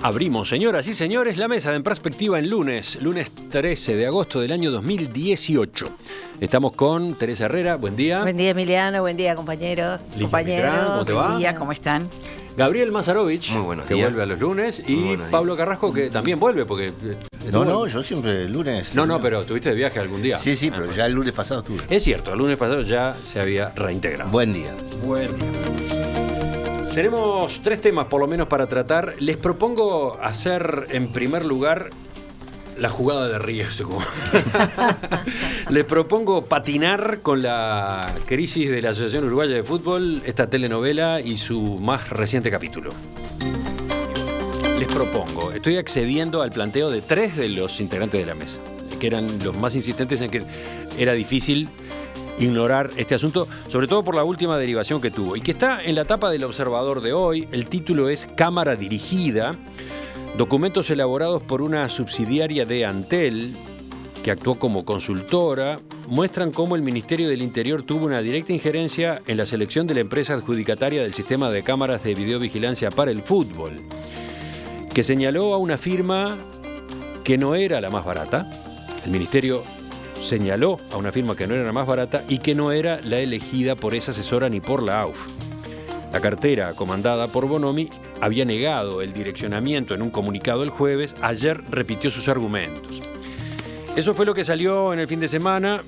Abrimos, señoras y señores, la mesa de En Perspectiva en lunes 13 de agosto del año 2018. Estamos con Teresa Herrera, buen día. Buen día, Emiliano, buen día, compañeros. ¿Cómo te va? Buen día, ¿cómo están? Gabriel Mazarovich, Muy buenos que días. vuelve a los lunes, y Muy buenos Pablo Carrasco, que también vuelve, porque... No, yo siempre el lunes. No, pero tuviste de viaje algún día. Sí, pero ya el lunes pasado estuve. Es cierto, el lunes pasado ya se había reintegrado. Buen día. Buen día. Tenemos 3 temas por lo menos para tratar. Les propongo hacer en primer lugar la jugada de riesgo. Les propongo patinar con la crisis de la Asociación Uruguaya de Fútbol, esta telenovela y su más reciente capítulo. Les propongo, estoy accediendo al planteo de 3 de los integrantes de la mesa, que eran los más insistentes en que era difícil ignorar este asunto, sobre todo por la última derivación que tuvo, y que está en la tapa del Observador de hoy. El título es Cámara Dirigida, documentos elaborados por una subsidiaria de Antel, que actuó como consultora, muestran cómo el Ministerio del Interior tuvo una directa injerencia en la selección de la empresa adjudicataria del sistema de cámaras de videovigilancia para el fútbol, que señaló a una firma que no era la más barata. El Ministerio señaló a una firma que no era la más barata y que no era la elegida por esa asesora ni por la AUF. La cartera, comandada por Bonomi, había negado el direccionamiento en un comunicado el jueves. Ayer repitió sus argumentos. Eso fue lo que salió en el fin de semana.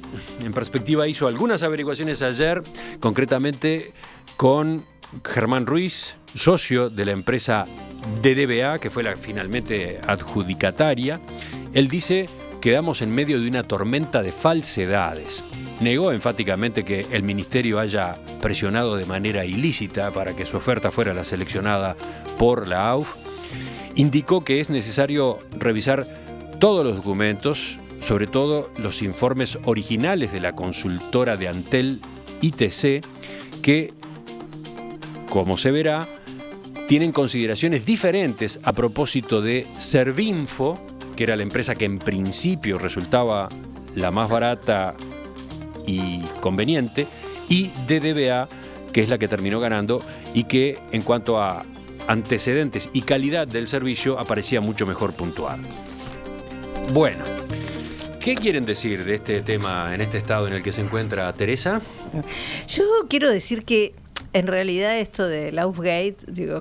En Perspectiva hizo algunas averiguaciones ayer, concretamente con Germán Ruiz, socio de la empresa DDBA, que fue la finalmente adjudicataria. Él dice: quedamos en medio de una tormenta de falsedades. Negó enfáticamente que el ministerio haya presionado de manera ilícita para que su oferta fuera la seleccionada por la AUF. Indicó que es necesario revisar todos los documentos, sobre todo los informes originales de la consultora de Antel ITC, que, como se verá, tienen consideraciones diferentes a propósito de Servinfo, que era la empresa que en principio resultaba la más barata y conveniente, y DDBA, que es la que terminó ganando y que, en cuanto a antecedentes y calidad del servicio, aparecía mucho mejor puntuado. Bueno, ¿qué quieren decir de este tema en este estado en el que se encuentra Teresa? Yo quiero decir que en realidad esto del Aufgate,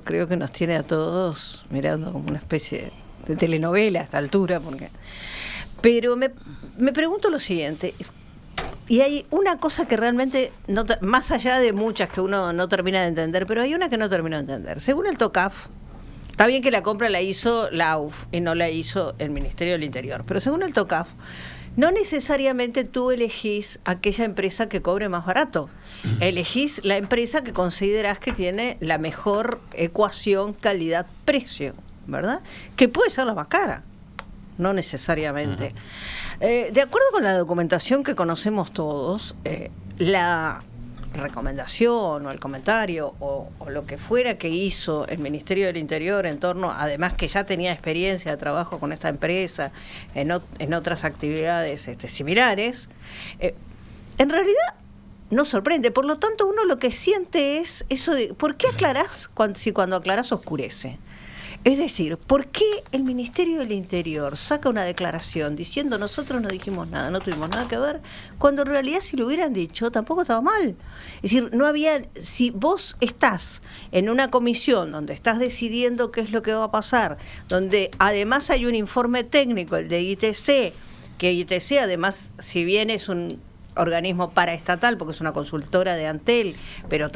creo que nos tiene a todos mirando como una especie de telenovela a esta altura, pero me pregunto lo siguiente, y hay una cosa que realmente, más allá de muchas que uno no termina de entender, pero hay una que no termino de entender. Según el TOCAF, está bien que la compra la hizo la AUF y no la hizo el Ministerio del Interior, pero según el TOCAF, no necesariamente tú elegís aquella empresa que cobre más barato. Elegís la empresa que considerás que tiene la mejor ecuación calidad-precio, ¿verdad? Que puede ser la más cara, no necesariamente. De acuerdo con la documentación que conocemos todos, la recomendación o el comentario o lo que fuera que hizo el Ministerio del Interior en torno, además que ya tenía experiencia de trabajo con esta empresa en otras actividades similares, en realidad no sorprende. Por lo tanto, uno lo que siente es eso de ¿por qué aclarás si cuando aclarás oscurece? Es decir, ¿por qué el Ministerio del Interior saca una declaración diciendo nosotros no dijimos nada, no tuvimos nada que ver, cuando en realidad si lo hubieran dicho tampoco estaba mal? Es decir, no había, si vos estás en una comisión donde estás decidiendo qué es lo que va a pasar, donde además hay un informe técnico, el de ITC, que ITC además, si bien es un organismo paraestatal, porque es una consultora de Antel, pero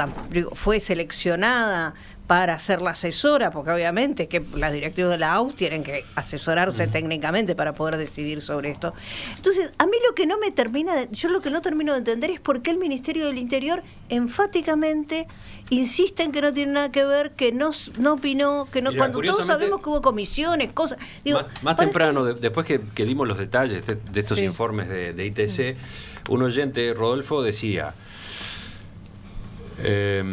fue seleccionada para ser la asesora, porque obviamente que las directivas de la AUF tienen que asesorarse técnicamente para poder decidir sobre esto. Entonces, a mí lo que no termino de entender es por qué el Ministerio del Interior enfáticamente insiste en que no tiene nada que ver, que no opinó, que no. Mira, cuando todos sabemos que hubo comisiones, cosas. Más temprano, después que dimos los detalles de estos informes de ITC, un oyente, Rodolfo, decía: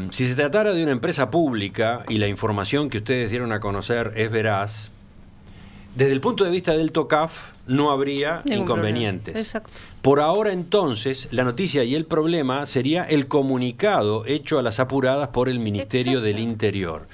si se tratara de una empresa pública y la información que ustedes dieron a conocer es veraz, desde el punto de vista del TOCAF no habría inconvenientes. Exacto. Por ahora, entonces, la noticia y el problema sería el comunicado hecho a las apuradas por el Ministerio del Interior.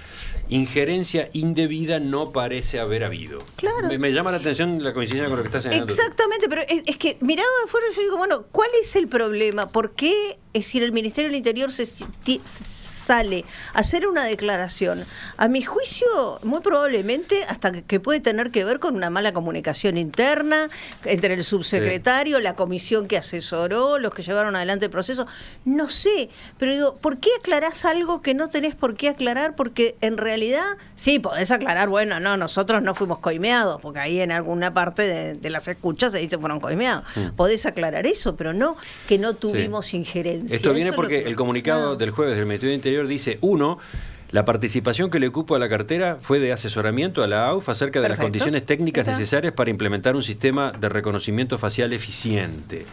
injerencia indebida no parece haber habido. Claro. Me llama la atención la coincidencia con lo que estás señalando. Exactamente, pero es que mirado de afuera yo digo, bueno, ¿cuál es el problema? ¿Por qué, es decir, el Ministerio del Interior sale a hacer una declaración? A mi juicio, muy probablemente, hasta que puede tener que ver con una mala comunicación interna entre el subsecretario, la comisión que asesoró, los que llevaron adelante el proceso. No sé, pero digo, ¿por qué aclarás algo que no tenés por qué aclarar? Porque en realidad, sí, podés aclarar, bueno, no, nosotros no fuimos coimeados, porque ahí en alguna parte de las escuchas se dice fueron coimeados. Podés aclarar eso, pero no que no tuvimos injerencia. Esto viene porque el comunicado del jueves del Ministerio del Interior dice, 1, la participación que le cupo a la cartera fue de asesoramiento a la AUF acerca de las condiciones técnicas necesarias para implementar un sistema de reconocimiento facial eficiente.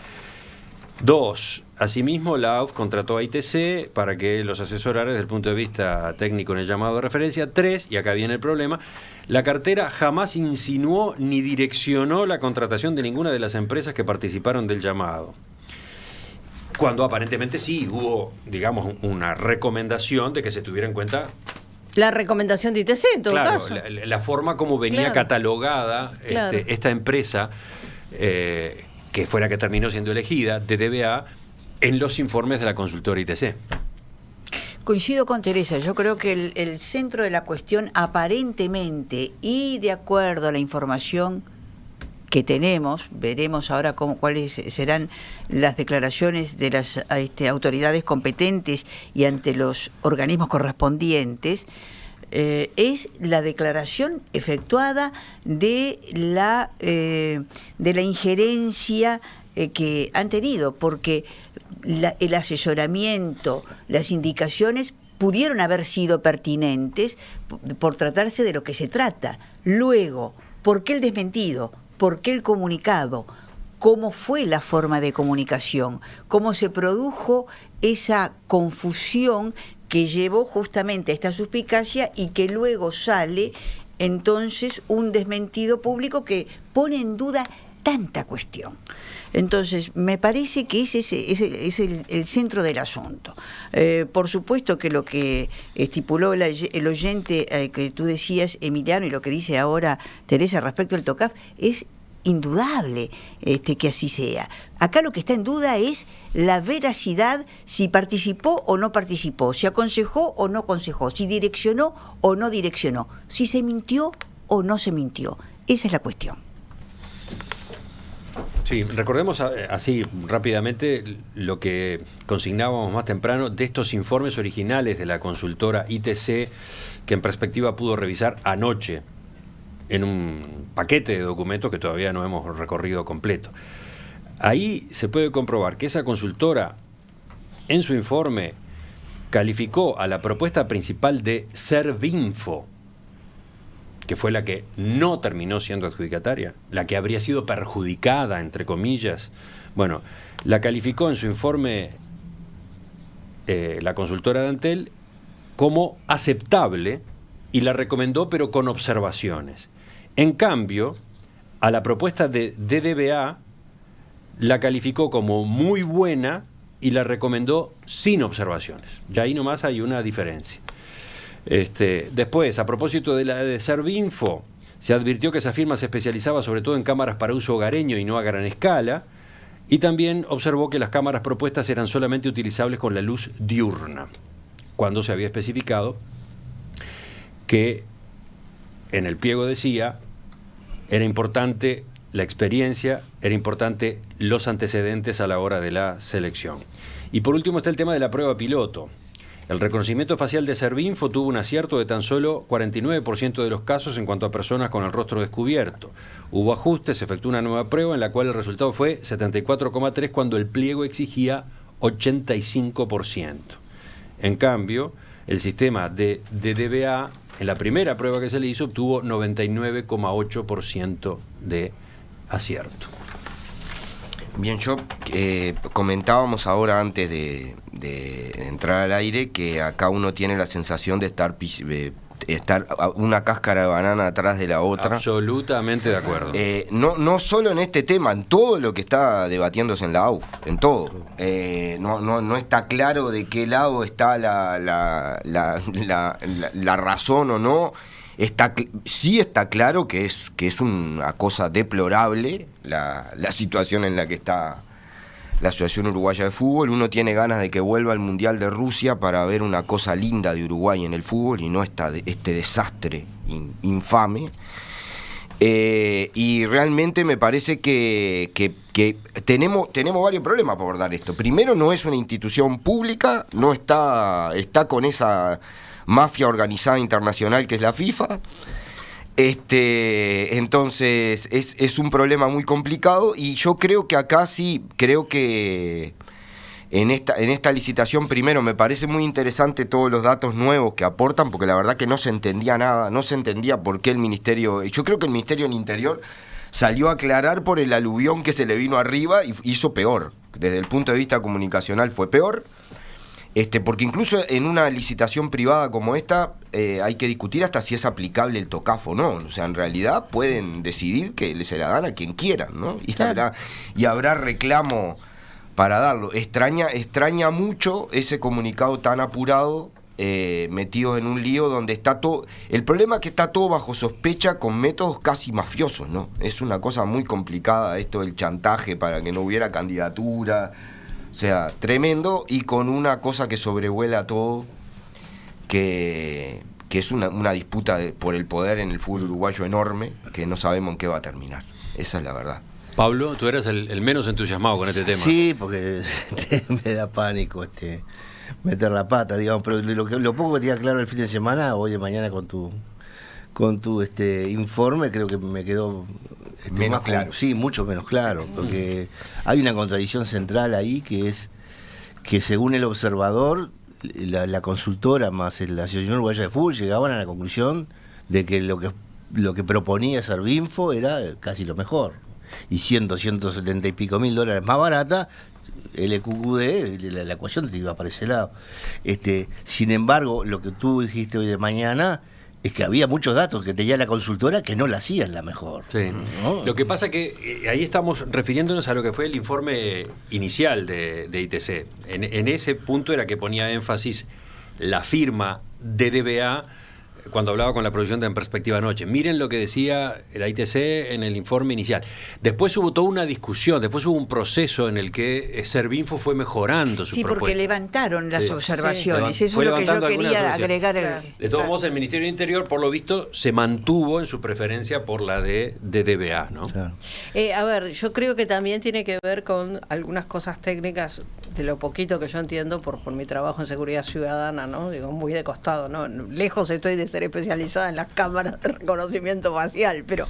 2, asimismo la AUF contrató a ITC para que los asesorara desde el punto de vista técnico en el llamado de referencia. 3, y acá viene el problema, la cartera jamás insinuó ni direccionó la contratación de ninguna de las empresas que participaron del llamado. Cuando aparentemente sí hubo, digamos, una recomendación de que se tuviera en cuenta la recomendación de ITC, en todo caso. La forma como venía catalogada esta empresa, que fue la que terminó siendo elegida, de DBA, en los informes de la consultora ITC. Coincido con Teresa, yo creo que el centro de la cuestión aparentemente y de acuerdo a la información que tenemos, veremos ahora cuáles serán las declaraciones de las autoridades competentes y ante los organismos correspondientes, es la declaración efectuada de la injerencia que han tenido, porque el asesoramiento, las indicaciones pudieron haber sido pertinentes por tratarse de lo que se trata. Luego, ¿por qué el desmentido? ¿Por qué el comunicado? ¿Cómo fue la forma de comunicación? ¿Cómo se produjo esa confusión que llevó justamente a esta suspicacia y que luego sale entonces un desmentido público que pone en duda tanta cuestión? Entonces, me parece que ese es el centro del asunto. Por supuesto que lo que estipuló el oyente que tú decías, Emiliano, y lo que dice ahora Teresa respecto al TOCAF, es indudable que así sea. Acá lo que está en duda es la veracidad, si participó o no participó, si aconsejó o no aconsejó, si direccionó o no direccionó, si se mintió o no se mintió. Esa es la cuestión. Sí, recordemos así rápidamente lo que consignábamos más temprano de estos informes originales de la consultora ITC, que en perspectiva pudo revisar anoche en un paquete de documentos que todavía no hemos recorrido completo. Ahí se puede comprobar que esa consultora en su informe calificó a la propuesta principal de Servinfo, que fue la que no terminó siendo adjudicataria, la que habría sido perjudicada, entre comillas. Bueno, la calificó en su informe la consultora de Antel como aceptable y la recomendó, pero con observaciones. En cambio, a la propuesta de DDBA la calificó como muy buena y la recomendó sin observaciones. Ya ahí nomás hay una diferencia. Después, a propósito de la de Servinfo, se advirtió que esa firma se especializaba sobre todo en cámaras para uso hogareño y no a gran escala, y también observó que las cámaras propuestas eran solamente utilizables con la luz diurna, cuando se había especificado que en el pliego decía era importante la experiencia, era importante los antecedentes a la hora de la selección. Y por último está el tema de la prueba piloto. El reconocimiento facial de Servinfo tuvo un acierto de tan solo 49% de los casos en cuanto a personas con el rostro descubierto. Hubo ajustes, se efectuó una nueva prueba en la cual el resultado fue 74,3% cuando el pliego exigía 85%. En cambio, el sistema de DDBA, en la primera prueba que se le hizo, obtuvo 99,8% de acierto. Bien, yo comentábamos ahora antes de entrar al aire que acá uno tiene la sensación de estar estar una cáscara de banana atrás de la otra. Absolutamente de acuerdo. No solo en este tema, en todo lo que está debatiéndose en la AUF, en todo. No está claro de qué lado está la razón o no. Sí está claro que es una cosa deplorable la situación en la que está la Asociación Uruguaya de Fútbol. Uno tiene ganas de que vuelva al Mundial de Rusia para ver una cosa linda de Uruguay en el fútbol y no este desastre infame. Y realmente me parece que tenemos varios problemas por abordar esto. Primero, no es una institución pública, no está con esa mafia organizada internacional que es la FIFA. Entonces es un problema muy complicado y yo creo que acá creo que en esta licitación primero me parece muy interesante todos los datos nuevos que aportan, porque la verdad que no se entendía nada, no se entendía por qué yo creo que el Ministerio del Interior salió a aclarar por el aluvión que se le vino arriba y hizo peor, desde el punto de vista comunicacional fue peor. Porque incluso en una licitación privada como esta hay que discutir hasta si es aplicable el TOCAF o no. O sea, en realidad pueden decidir que se la dan a quien quieran, ¿no? Y habrá reclamo para darlo. Extraña mucho ese comunicado tan apurado, metido en un lío donde está todo. El problema es que está todo bajo sospecha con métodos casi mafiosos, ¿no? Es una cosa muy complicada esto del chantaje para que no hubiera candidatura. O sea, tremendo, y con una cosa que sobrevuela todo, que es una disputa por el poder en el fútbol uruguayo enorme, que no sabemos en qué va a terminar. Esa es la verdad. Pablo, tú eras el menos entusiasmado con este tema. Sí, porque me da pánico meter la pata, digamos, pero lo poco que tenía claro el fin de semana, hoy de mañana con tu informe, creo que me quedó menos claro. Sí, mucho menos claro, porque hay una contradicción central ahí, que es que según el observador, la consultora más la Asociación Uruguaya de Fútbol llegaban a la conclusión de que lo que proponía Servinfo era casi lo mejor, y 170 y pico mil dólares más barata, LQQD, la ecuación te iba para ese lado. Sin embargo, lo que tú dijiste hoy de mañana es que había muchos datos que tenía la consultora que no la hacían la mejor. Sí. ¿No? Lo que pasa que ahí estamos refiriéndonos a lo que fue el informe inicial de ITC. En ese punto era que ponía énfasis la firma de DBA cuando hablaba con la producción de En Perspectiva Anoche. Miren lo que decía la ITC en el informe inicial. Después hubo toda una discusión, después hubo un proceso en el que Servinfo fue mejorando su propuesta. Sí, porque levantaron las observaciones. Eso fue es lo que yo levantando quería algunas agregar. De todos modos, el Ministerio del Interior, por lo visto, se mantuvo en su preferencia por la de DBA, ¿no? Claro. A ver, yo creo que también tiene que ver con algunas cosas técnicas, de lo poquito que yo entiendo por mi trabajo en seguridad ciudadana, ¿no? Digo, muy de costado, ¿no? Lejos estoy de ser especializada en las cámaras de reconocimiento facial, pero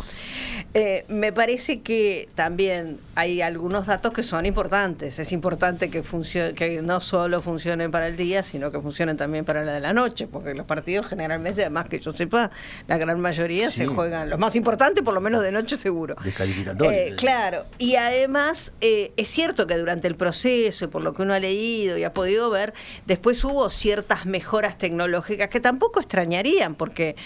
me parece que también hay algunos datos que son importantes. Es importante que no solo funcionen para el día, sino que funcionen también para la de la noche, porque los partidos generalmente, además que yo sepa, la gran mayoría se juegan, los más importantes por lo menos de noche seguro. Descalificatorio. Claro, y además es cierto que durante el proceso, y por lo que uno ha leído y ha podido ver, después hubo ciertas mejoras tecnológicas que tampoco extrañarían, porque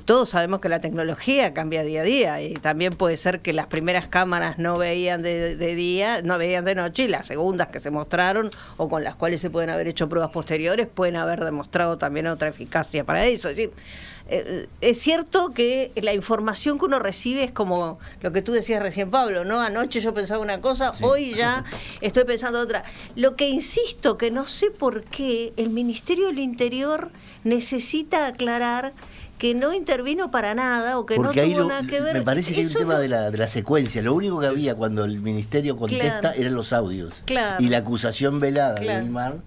todos sabemos que la tecnología cambia día a día, y también puede ser que las primeras cámaras no veían de día, no veían de noche, y las segundas que se mostraron o con las cuales se pueden haber hecho pruebas posteriores pueden haber demostrado también otra eficacia para eso. Es decir, es cierto que la información que uno recibe es como lo que tú decías recién, Pablo, ¿no? Anoche yo pensaba una cosa, sí. Hoy ya estoy pensando otra. Lo que insisto, que no sé por qué el Ministerio del Interior necesita aclarar que no intervino para nada o que porque no tuvo nada que ver. Me parece que hay un tema de la secuencia. Lo único que había cuando el Ministerio contesta eran los audios. Claro. Y la acusación velada de Vilmar.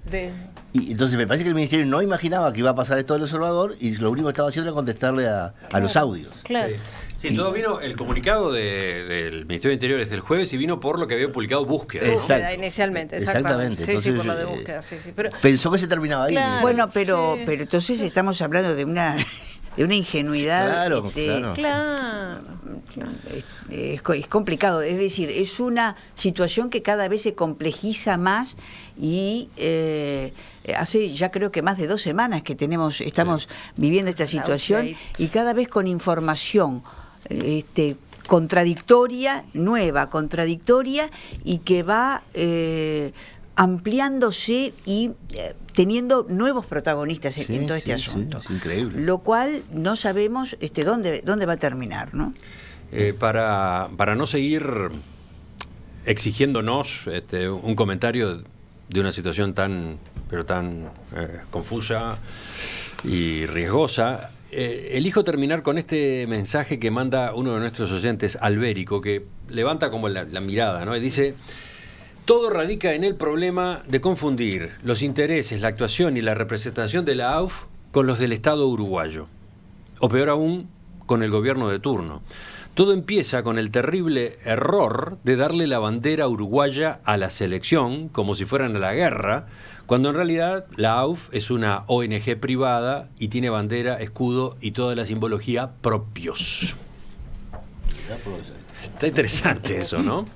Y entonces me parece que el Ministerio no imaginaba que iba a pasar esto del observador y lo único que estaba haciendo era contestarle a los audios. Claro. Sí, todo vino, el comunicado del Ministerio del Interior desde el jueves y vino por lo que había publicado Búsqueda. Búsqueda inicialmente, exactamente. Entonces, sí, por lo de Búsqueda, sí. Pero, pensó que se terminaba ahí. Claro, bueno, pero entonces estamos hablando de una de una ingenuidad. Claro, claro. Claro. Es complicado, es decir, es una situación que cada vez se complejiza más y hace ya creo que más de 2 semanas que estamos viviendo esta situación y cada vez con información contradictoria, nueva, contradictoria y que va ampliándose y teniendo nuevos protagonistas en todo este asunto. Es increíble. Lo cual no sabemos dónde va a terminar, ¿no? Para no seguir exigiéndonos un comentario de una situación tan confusa y riesgosa, elijo terminar con este mensaje que manda uno de nuestros oyentes, Albérico, que levanta como la mirada, ¿no? Y dice: todo radica en el problema de confundir los intereses, la actuación y la representación de la AUF con los del Estado uruguayo, o peor aún, con el gobierno de turno. Todo empieza con el terrible error de darle la bandera uruguaya a la selección, como si fueran a la guerra, cuando en realidad la AUF es una ONG privada y tiene bandera, escudo y toda la simbología propios. Está interesante eso, ¿no?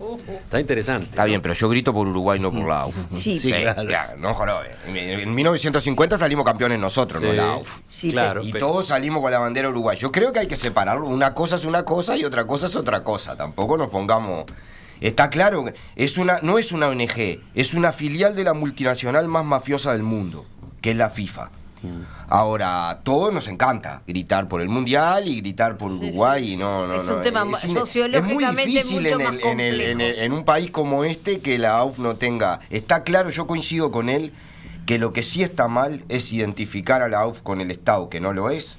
Está interesante. Está bien, pero yo grito por Uruguay, no por la AUF. Sí, Claro, no jorobe. En 1950 salimos campeones nosotros, no la AUF. sí, claro. Y todos salimos con la bandera uruguaya. Yo creo que hay que separarlo. Una cosa es una cosa y otra cosa es otra cosa. Tampoco nos pongamos... Está claro, no es una ONG, es una filial de la multinacional más mafiosa del mundo, que es la FIFA. Ahora, todos nos encanta gritar por el Mundial y gritar por Uruguay. Y no, es un tema sociológicamente es muy difícil mucho más complejo. en un país como este que la AUF no tenga. Está claro, yo coincido con él, que lo que sí está mal es identificar a la AUF con el Estado, que no lo es,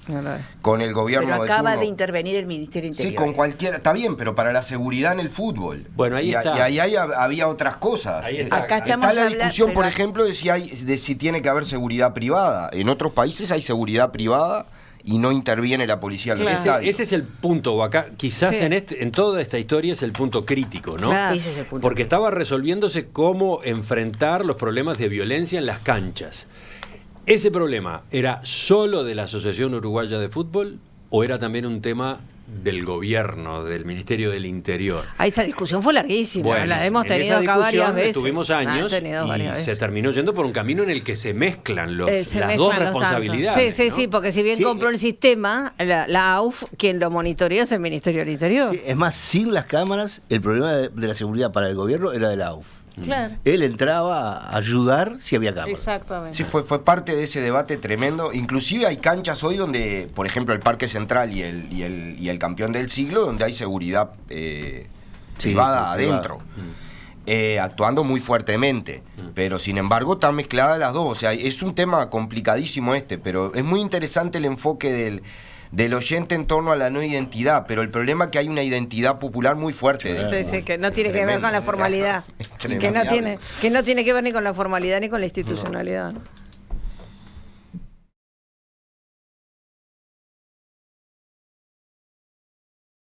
con el gobierno pero de acaba turno. de intervenir el Ministerio Interior. Sí, con cualquiera, está bien, pero para la seguridad en el fútbol. Bueno, ahí está. Y ahí había otras cosas. Ahí está. Acá Está estamos la discusión, hablando, por ejemplo, de si tiene que haber seguridad privada. En otros países hay seguridad privada y no interviene la policía en los estadios. Ese es el punto, o acá quizás Sí. en toda esta historia es el punto crítico, ¿no? Claro. Ese es el punto. Porque estaba resolviéndose cómo enfrentar los problemas de violencia en las canchas. ¿Ese problema era solo de la Asociación Uruguaya de Fútbol o era también un tema del gobierno, del Ministerio del Interior? Esa discusión fue larguísima, Bueno, la hemos en tenido esa acá varias discusión veces. estuvimos años y se terminó yendo por un camino en el que se mezclan las dos responsabilidades. Sí, ¿no? sí, porque si bien Sí, compró el sistema, la AUF, quien lo monitoreó es el Ministerio del Interior. Es más, sin las cámaras, el problema de la seguridad para el gobierno era de la AUF. Claro. Él entraba a ayudar si había cámaras. Exactamente. Sí, fue parte de ese debate tremendo. Inclusive hay canchas hoy donde, por ejemplo, el Parque Central y el Campeón del Siglo, donde hay seguridad privada adentro, actuando muy fuertemente. Pero sin embargo están mezcladas las dos. O sea, es un tema complicadísimo pero es muy interesante el enfoque del oyente en torno a la no identidad, pero el problema es que hay una identidad popular muy fuerte. Sí, que no tiene que ver con la formalidad. Que no tiene que ver ni con la formalidad ni con la institucionalidad.